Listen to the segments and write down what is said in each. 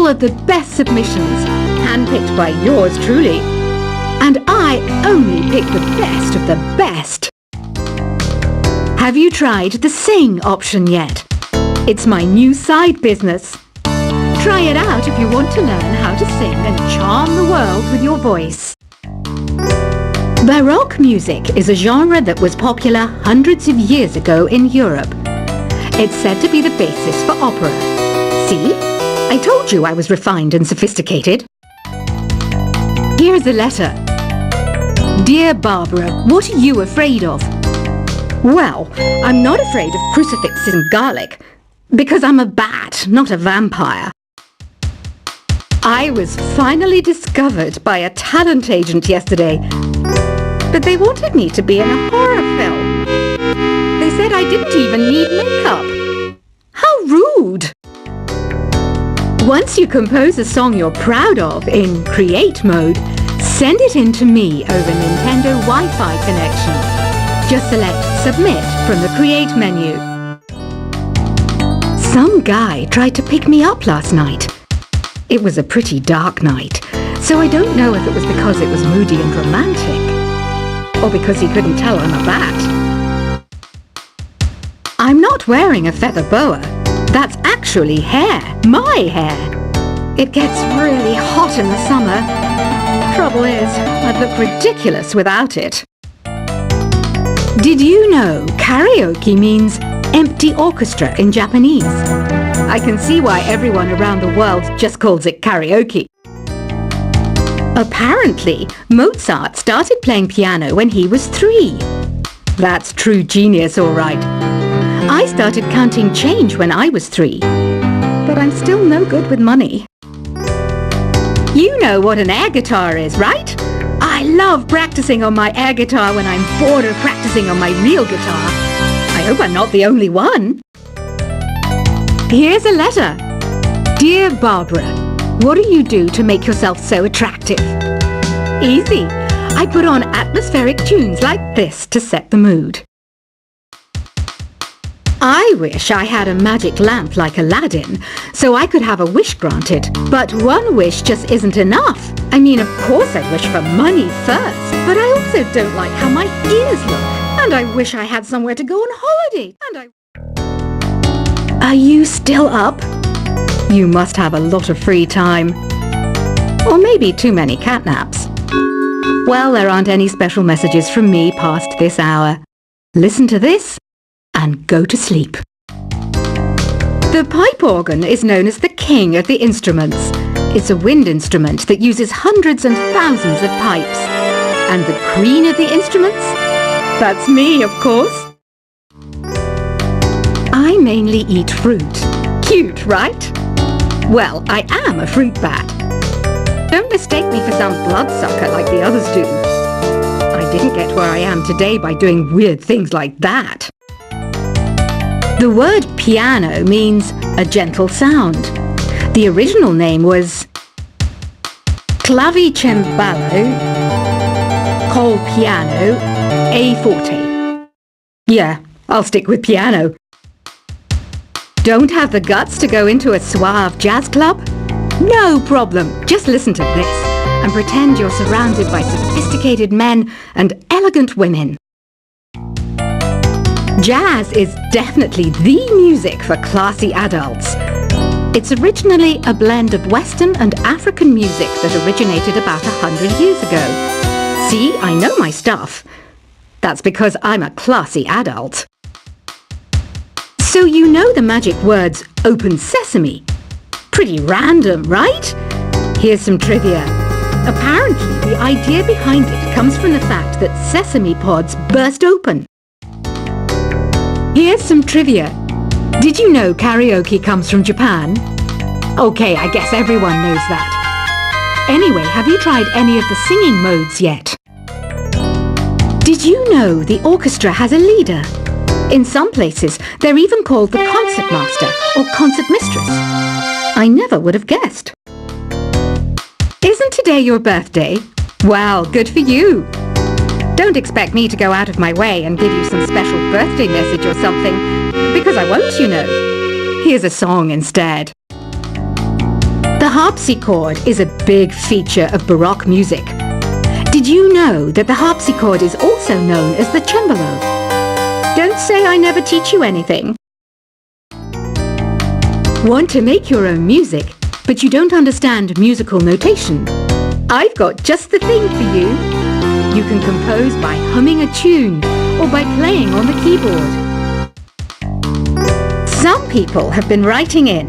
all of the best submissions, handpicked by yours truly. And I only pick the best of the best. Have you tried the Sing option yet? It's my new side business. Try it out if you want to learn how to sing and charm the world with your voice. Baroque music is a genre that was popular hundreds of years ago in Europe. It's said to be the basis for opera. See? I told you I was refined and sophisticated. Here's a letter. Dear Barbara, what are you afraid of? Well, I'm not afraid of crucifixes and garlic, because I'm a bat, not a vampire. I was finally discovered by a talent agent yesterday, but they wanted me to be in a horror film. They said I didn't even need makeup. How rude! Once you compose a song you're proud of in create mode, send it in to me over Nintendo Wi-Fi connection. Just select Submit from the Create menu. Some guy tried to pick me up last night. It was a pretty dark night, so I don't know if it was because it was moody and romantic, or because he couldn't tell I'm a bat. I'm not wearing a feather boa. That's actually hair, my hair. It gets really hot in the summer. Trouble is, I'd look ridiculous without it. Did you know karaoke means empty orchestra in Japanese? I can see why everyone around the world just calls it karaoke. Apparently, Mozart started playing piano when he was 3. That's true genius, all right. I started counting change when I was 3, but I'm still no good with money. You know what an air guitar is, right? I love practicing on my air guitar when I'm bored of practicing on my real guitar. I hope I'm not the only one. Here's a letter. Dear Barbara, what do you do to make yourself so attractive? Easy. I put on atmospheric tunes like this to set the mood. I wish I had a magic lamp like Aladdin, so I could have a wish granted. But one wish just isn't enough. I mean, of course I wish for money first, but I also don't like how my ears look. And I wish I had somewhere to go on holiday. Are you still up? You must have a lot of free time. Or maybe too many catnaps. Well, there aren't any special messages from me past this hour. Listen to this and go to sleep. The pipe organ is known as the king of the instruments. It's a wind instrument that uses hundreds and thousands of pipes. And the queen of the instruments? That's me, of course. I mainly eat fruit. Cute, right? Well, I am a fruit bat. Don't mistake me for some bloodsucker like the others do. I didn't get where I am today by doing weird things like that. The word piano means a gentle sound. The original name was clavicembalo col piano a forte. Yeah, I'll stick with piano. Don't have the guts to go into a suave jazz club? No problem. Just listen to this and pretend you're surrounded by sophisticated men and elegant women. Jazz is definitely the music for classy adults. It's originally a blend of Western and African music that originated about 100 years ago. See, I know my stuff. That's because I'm a classy adult. So you know the magic words open sesame. Pretty random, right? Here's some trivia. Apparently, the idea behind it comes from the fact that sesame pods burst open. Here's some trivia. Did you know karaoke comes from Japan? Okay, I guess everyone knows that. Anyway, have you tried any of the singing modes yet? Did you know the orchestra has a leader? In some places, they're even called the concert master or concert mistress. I never would have guessed. Isn't today your birthday? Well, good for you. Don't expect me to go out of my way and give you some special birthday message or something, because I won't, you know. Here's a song instead. The The harpsichord is a big feature of Baroque music. Did you know that the harpsichord is also known as the cembalo? Don't say I never teach you anything. Want to make your own music, but you don't understand musical notation? I've got just the thing for you. You can compose by humming a tune or by playing on the keyboard. Some people have been writing in,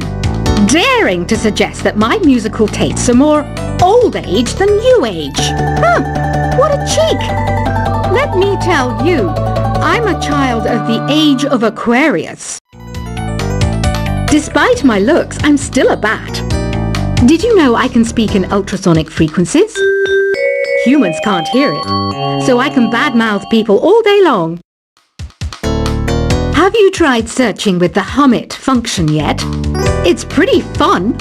daring to suggest that my musical tastes are more old age than new age. Huh, what a cheek! Let me tell you, I'm a child of the age of Aquarius. Despite my looks, I'm still a bat. Did you know I can speak in ultrasonic frequencies? Humans can't hear it, so I can badmouth people all day long. Have you tried searching with the Hum It function yet? It's pretty fun.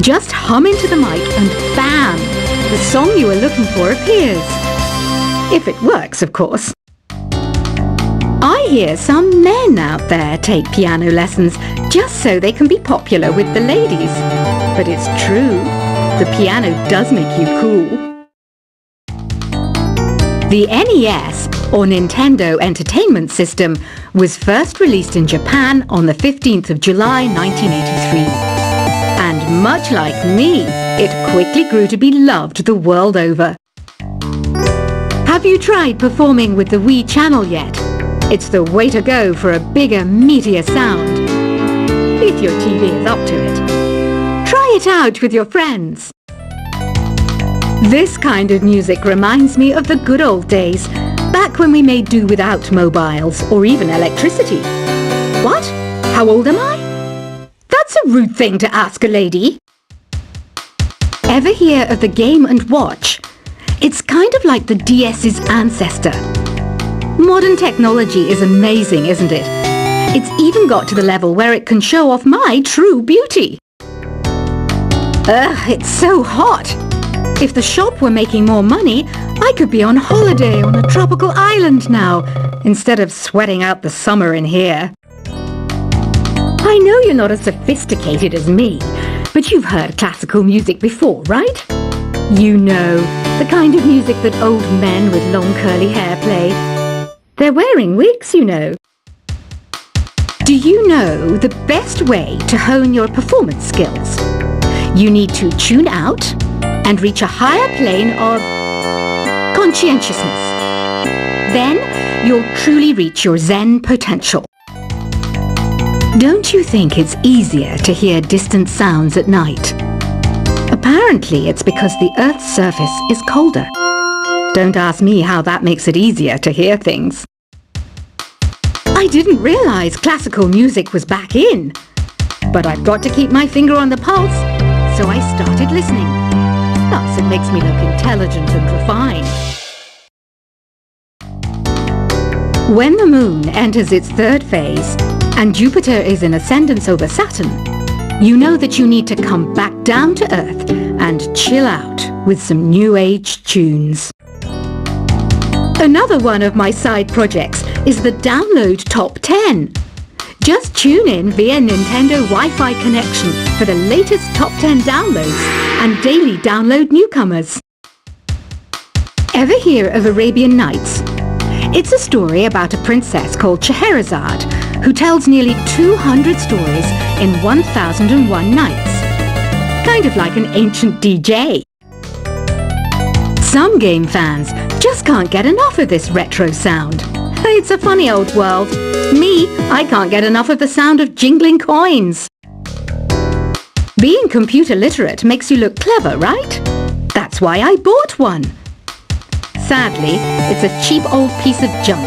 Just hum into the mic and bam! The song you are looking for appears. If it works, of course. I hear some men out there take piano lessons just so they can be popular with the ladies. But it's true, the piano does make you cool. The NES, or Nintendo Entertainment System, was first released in Japan on the 15th of July 1983. And much like me, it quickly grew to be loved the world over. Have you tried performing with the Wii channel yet? It's the way to go for a bigger, meatier sound. If your TV is up to it. Try it out with your friends. This kind of music reminds me of the good old days, back when we made do without mobiles or even electricity. What? How old am I? That's a rude thing to ask a lady. Ever hear of the Game & Watch? It's kind of like the DS's ancestor. Modern technology is amazing, isn't it? It's even got to the level where it can show off my true beauty. Ugh, it's so hot. If the shop were making more money, I could be on holiday on a tropical island now, instead of sweating out the summer in here. I know you're not as sophisticated as me, but you've heard classical music before, right? You know, the kind of music that old men with long curly hair play. They're wearing wigs, you know. Do you know the best way to hone your performance skills? You need to tune out and reach a higher plane of conscientiousness. Then you'll truly reach your Zen potential. Don't you think it's easier to hear distant sounds at night? Apparently it's because the Earth's surface is colder. Don't ask me how that makes it easier to hear things. I didn't realize classical music was back in. But I've got to keep my finger on the pulse, so I started listening. Plus, it makes me look intelligent and refined. When the moon enters its third phase, and Jupiter is in ascendance over Saturn, you know that you need to come back down to Earth and chill out with some new age tunes. Another one of my side projects is the Download Top 10. Just tune in via Nintendo Wi-Fi connection for the latest Top 10 downloads and daily download newcomers. Ever hear of Arabian Nights? It's a story about a princess called Scheherazade who tells nearly 200 stories in 1001 nights. Kind of like an ancient DJ. Some game fans just can't get enough of this retro sound. It's a funny old world. Me, I can't get enough of the sound of jingling coins. Being computer literate makes you look clever, right? That's why I bought one. Sadly, it's a cheap old piece of junk.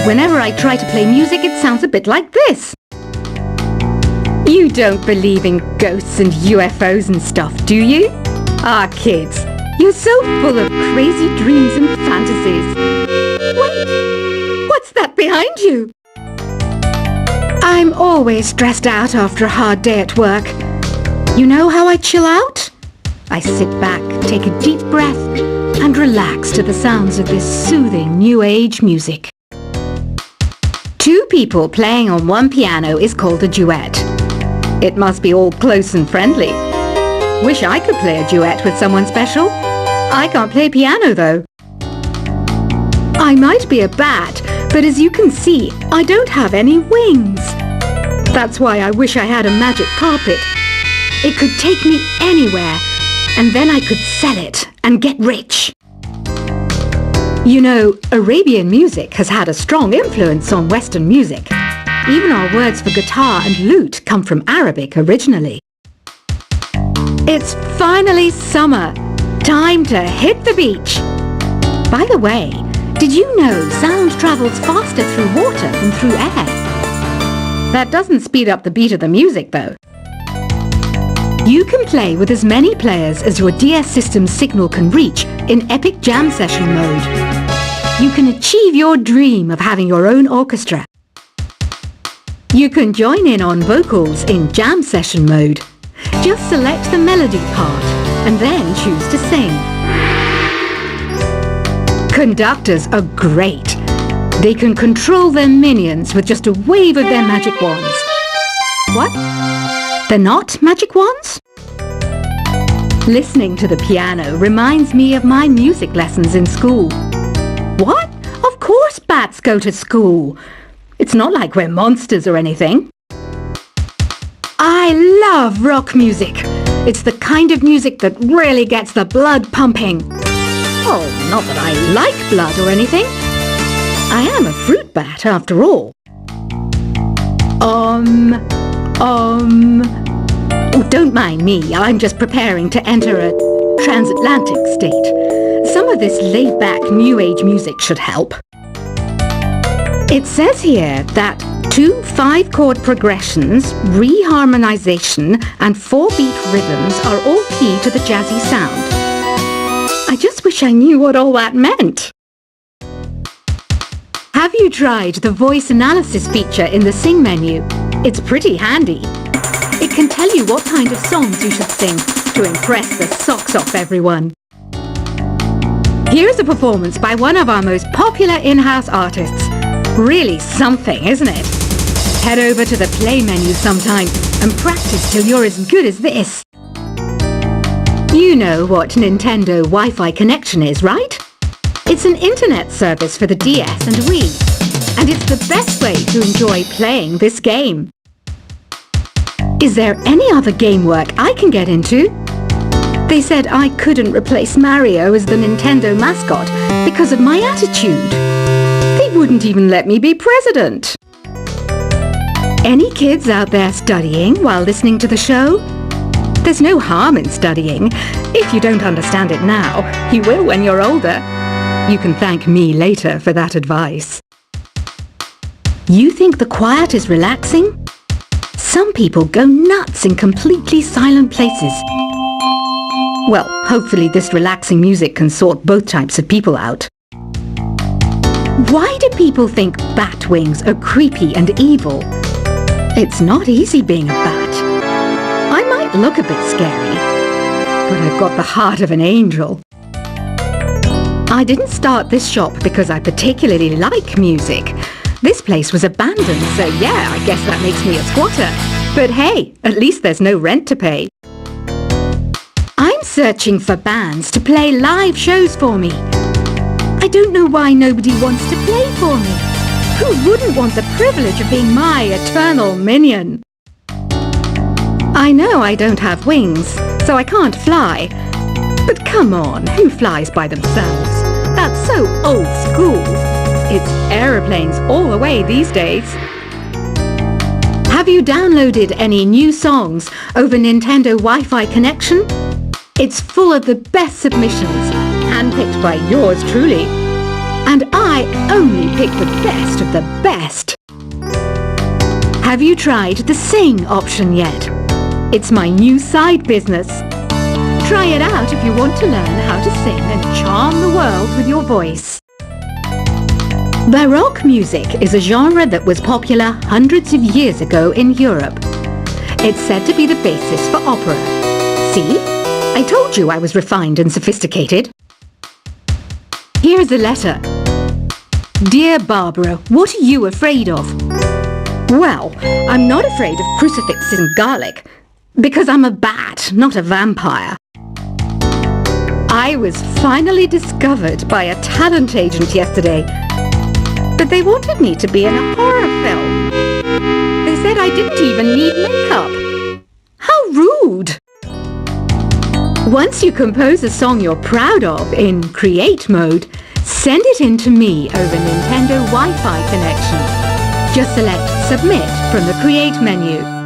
Whenever I try to play music, it sounds a bit like this. You don't believe in ghosts and UFOs and stuff, do you? Ah, kids, you're so full of crazy dreams and fantasies. Wait, what's that behind you? I'm always stressed out after a hard day at work. You know how I chill out? I sit back, take a deep breath, and relax to the sounds of this soothing new age music. Two people playing on one piano is called a duet. It must be all close and friendly. Wish I could play a duet with someone special. I can't play piano though. I might be a bat, but as you can see, I don't have any wings. That's why I wish I had a magic carpet. It could take me anywhere, and then I could sell it and get rich. You know, Arabian music has had a strong influence on Western music. Even our words for guitar and lute come from Arabic originally. It's finally summer. Time to hit the beach. By the way, did you know sound travels faster through water than through air? That doesn't speed up the beat of the music though. You can play with as many players as your DS system's signal can reach in Epic Jam Session mode. You can achieve your dream of having your own orchestra. You can join in on vocals in Jam Session mode. Just select the melody part and then choose to sing. Conductors are great. They can control their minions with just a wave of their magic wands. What? They're not magic wands? Listening to the piano reminds me of my music lessons in school. What? Of course bats go to school. It's not like we're monsters or anything. I love rock music. It's the kind of music that really gets the blood pumping. Oh, not that I like blood or anything. I am a fruit bat after all. Oh, don't mind me. I'm just preparing to enter a transatlantic state. Some of this laid-back New Age music should help. It says here that 2 5-chord progressions, reharmonization, and 4-beat rhythms are all key to the jazzy sound. I just wish I knew what all that meant. Have you tried the voice analysis feature in the Sing menu? It's pretty handy. It can tell you what kind of songs you should sing to impress the socks off everyone. Here's a performance by one of our most popular in-house artists. Really something, isn't it? Head over to the Play menu sometime and practice till you're as good as this. You know what Nintendo Wi-Fi connection is, right? It's an internet service for the DS and Wii, and it's the best way to enjoy playing this game. Is there any other game work I can get into? They said I couldn't replace Mario as the Nintendo mascot because of my attitude. They wouldn't even let me be president. Any kids out there studying while listening to the show? There's no harm in studying. If you don't understand it now, you will when you're older. You can thank me later for that advice. You think the quiet is relaxing? Some people go nuts in completely silent places. Well, hopefully this relaxing music can sort both types of people out. Why do people think bat wings are creepy and evil? It's not easy being a bat. I might look a bit scary, but I've got the heart of an angel. I didn't start this shop because I particularly like music. This place was abandoned, so yeah, I guess that makes me a squatter. But hey, at least there's no rent to pay. I'm searching for bands to play live shows for me. I don't know why nobody wants to play for me. Who wouldn't want the privilege of being my eternal minion? I know I don't have wings, so I can't fly. But come on, who flies by themselves? That's so old school. It's aeroplanes all the way these days. Have you downloaded any new songs over Nintendo Wi-Fi connection? It's full of the best submissions, handpicked by yours truly. And I only pick the best of the best. Have you tried the Sing option yet? It's my new side business. Try it out if you want to learn how to sing and charm the world with your voice. Baroque music is a genre that was popular hundreds of years ago in Europe. It's said to be the basis for opera. See? I told you I was refined and sophisticated. Here's a letter. Dear Barbara, what are you afraid of? Well, I'm not afraid of crucifixes and garlic. Because I'm a bat, not a vampire. I was finally discovered by a talent agent yesterday. But they wanted me to be in a horror film. They said I didn't even need makeup. How rude! Once you compose a song you're proud of in Create mode, send it in to me over Nintendo Wi-Fi connection. Just select Submit from the Create menu.